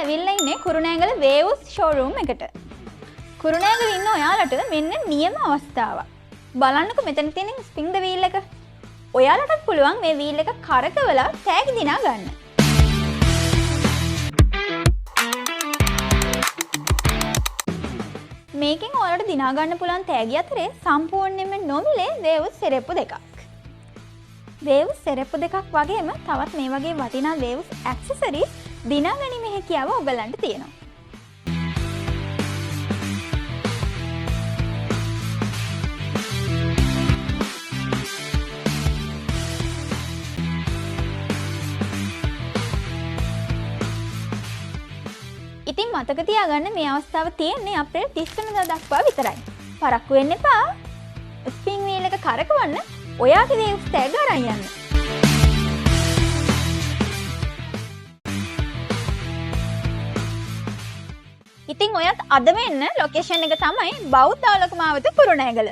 ඇවිල්ලා ඉන්නේ Kurunegala waves showroom එකට. කුරුණෑගල ඉන්න ඔයාලට මෙන්න නියම අවස්ථාවක්. බලන්නකෝ මෙතන තියෙන ස්ප්‍රින්ග් ද වීල් එක. ඔයාලටත් පුළුවන් මේ වීල් එක කරකවලා තෑගි දිනා ගන්න. මේකෙන් ඔයාලට දිනා ගන්න පුළුවන් තෑගි අතරේ සම්පූර්ණයෙන්ම නොමිලේ වේව්ස් සෙරෙප්පු දෙකක්. වේව්ස් සෙරෙප්පු දෙකක් වගේම තවත් මේ වගේ වටිනා වේව්ස් ඇක්සසරිස් දිනා ගැනීමේ හැකියාව ඔයගලන්ට තියෙනවා. ඉතින් මතක තියාගන්න මේ අවස්ථාව තියෙන්නේ අප්‍රේල් 30 වෙනිදා දක්වා විතරයි. පරක්කු වෙන්න එපා. ස්ප්‍රින්ග් වීල් එක කරකවන්න ඔයාගේ වේව්ස් ටැග් අරන් යන්න. ඉතින් ඔයත් අද වෙන්න ලොකේෂන් එක තමයි බෞද්ධ ආලෝක මාවත කුරුණෑගල.